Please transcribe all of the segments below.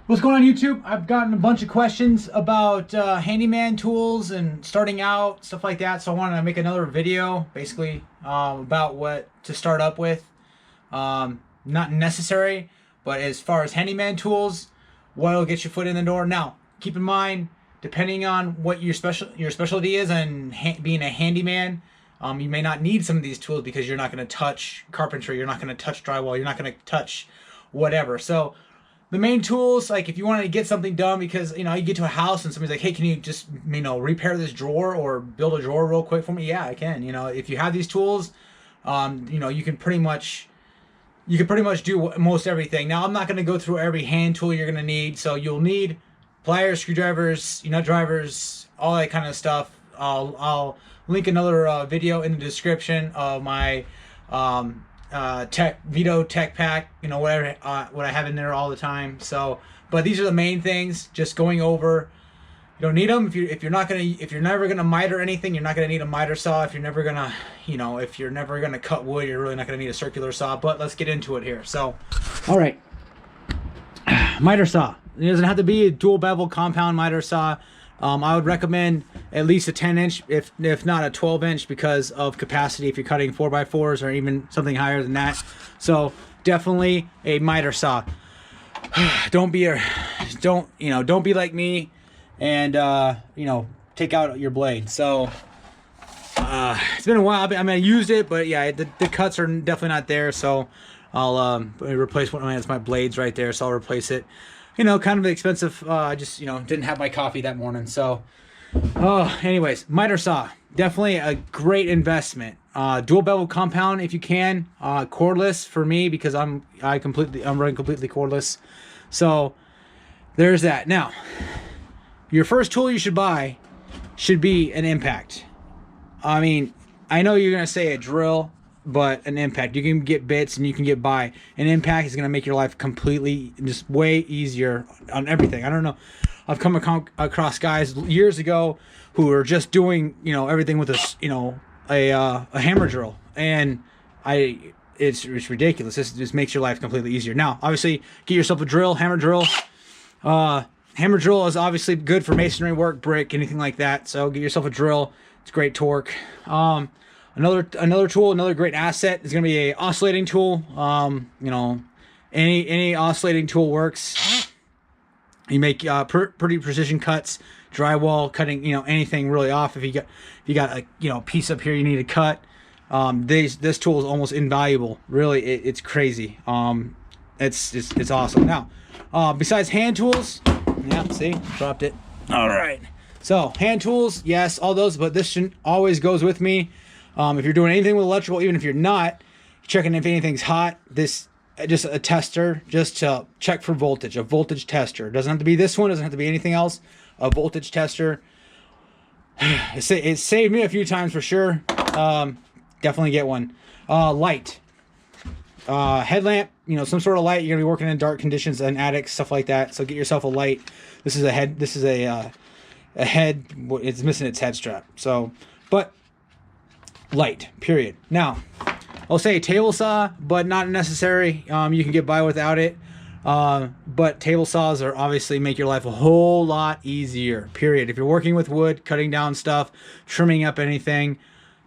What's going on YouTube? I've gotten a bunch of questions about handyman tools and starting out, stuff like that. So I wanted to make another video basically about what to start up with. Not necessary, but as far as handyman tools, what'll get your foot in the door. Now, keep in mind, depending on what your specialty is and being a handyman, you may not need some of these tools because you're not going to touch carpentry, you're not going to touch drywall, you're not going to touch whatever. So the main tools, like if you wanted to get something done because, you get to a house and somebody's like, hey, can you just, repair this drawer or build a drawer real quick for me? Yeah, I can. If you have these tools, you can pretty much do most everything. Now, I'm not going to go through every hand tool you're going to need. So you'll need pliers, screwdrivers, nut drivers, all that kind of stuff. I'll link another video in the description of my Veto Tech Pack, whatever, what I have in there all the time. So, but these are the main things. Just going over. You don't need them if you're never gonna miter anything. You're not gonna need a miter saw. If you're never gonna, if you're never gonna cut wood, you're really not gonna need a circular saw. But let's get into it here. So, all right, miter saw. It doesn't have to be a dual bevel compound miter saw. I would recommend at least a 10-inch, if not a 12-inch, because of capacity if you're cutting 4x4s or even something higher than that. So definitely a miter saw. Don't be like me and take out your blade. So it's been a while. I used it, but yeah, the cuts are definitely not there. So I'll replace one of my blades right there. So I'll replace it. Kind of expensive. I just, didn't have my coffee that morning. So, anyways, miter saw. Definitely a great investment. Dual bevel compound if you can. Cordless for me because I'm running completely cordless. So, there's that. Now, your first tool you should buy should be an impact. I know you're going to say a drill, but an impact. You can get bits and you can get by. An impact is going to make your life completely, just way easier on everything. I don't know. I've come across guys years ago who are just doing, everything with a hammer drill. And it's ridiculous. This just makes your life completely easier. Now, obviously, get yourself a drill, hammer drill. Hammer drill is obviously good for masonry work, brick, anything like that. So get yourself a drill. It's great torque. Another tool, another great asset is going to be a oscillating tool. Any oscillating tool works. You make pretty precision cuts, drywall cutting, anything really off. If you got a piece up here you need to cut, this tool is almost invaluable. Really, it's crazy. It's awesome. Now, besides hand tools, yeah, see, dropped it. All right. So hand tools, yes, all those, but this always goes with me. If you're doing anything with electrical, even if you're not, checking if anything's hot, this just a tester just to check for voltage, a voltage tester. It doesn't have to be this one, doesn't have to be anything else. A voltage tester. It saved me a few times for sure. Definitely get one. Light. Headlamp, some sort of light. You're gonna be working in dark conditions and attics, stuff like that. So get yourself a light. This is a head. This is a head. It's missing its head strap. So, but light, period. Now, I'll say table saw, but not necessary. You can get by without it. But table saws are obviously make your life a whole lot easier, period. If you're working with wood, cutting down stuff, trimming up anything,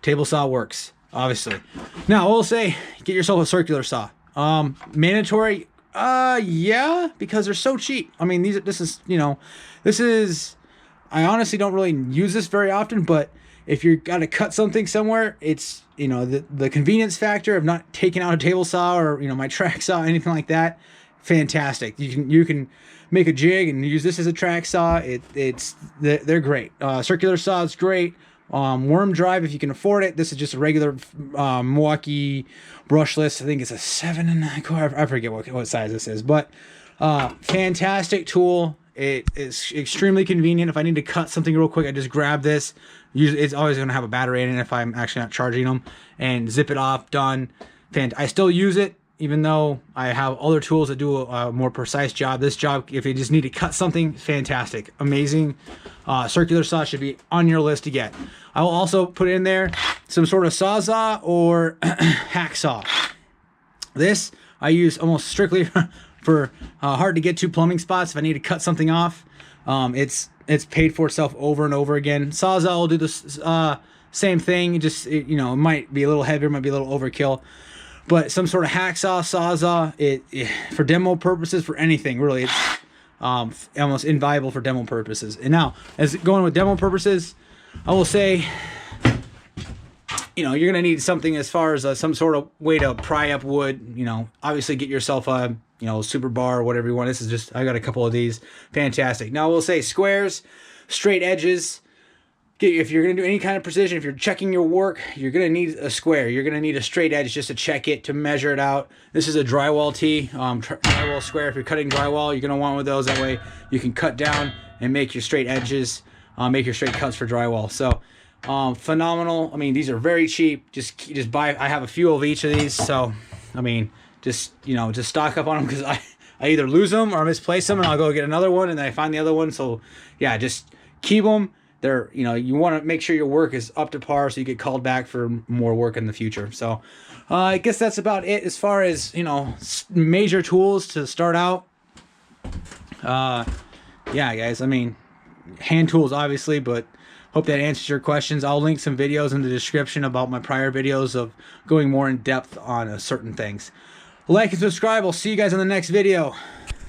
table saw works, obviously. Now, I'll say get yourself a circular saw. Mandatory, yeah, because they're so cheap. This is, I honestly don't really use this very often, but if you're got to cut something somewhere, it's, the convenience factor of not taking out a table saw or, my track saw, anything like that. Fantastic. You can make a jig and use this as a track saw. They're great. Circular saw is great. Worm drive, if you can afford it. This is just a regular Milwaukee brushless. I think it's a 7.25. I forget what size this is, but fantastic tool. It is extremely convenient. If I need to cut something real quick, I just grab this. Usually, it's always going to have a battery in it if I'm actually not charging them, and zip it off. Done. I still use it, even though I have other tools that do a more precise job. This job, if you just need to cut something, fantastic, amazing. Circular saw should be on your list to get. I will also put in there some sort of sawzall or hacksaw. This I use almost strictly for hard to get to plumbing spots. If I need to cut something off, it's paid for itself over and over again. Sawzall will do the same thing. You know, it might be a little heavier, might be a little overkill. But some sort of hacksaw, sawzall, for demo purposes, for anything really, it's almost invaluable for demo purposes. And now, as going with demo purposes, I will say, you know, you're gonna need something as far as some sort of way to pry up wood. You know, obviously get yourself a super bar or whatever you want. This is just, I got a couple of these, fantastic. Now we'll say squares, straight edges. If you're going to do any kind of precision, if you're checking your work, you're going to need a square. You're going to need a straight edge just to check it, to measure it out. This is a drywall tee, drywall square. If you're cutting drywall, you're going to want one of those. That way you can cut down and make your straight edges, make your straight cuts for drywall. So phenomenal. I mean, these are very cheap. Just buy. I have a few of each of these. So, I mean, just stock up on them, because I either lose them or misplace them, and I'll go get another one, and then I find the other one. So yeah, just keep them. They're, you want to make sure your work is up to par so you get called back for more work in the future. So I guess that's about it as far as, major tools to start out. Yeah, guys, I mean, hand tools obviously, but hope that answers your questions. I'll link some videos in the description about my prior videos of going more in depth on certain things. Like and subscribe. I'll see you guys in the next video.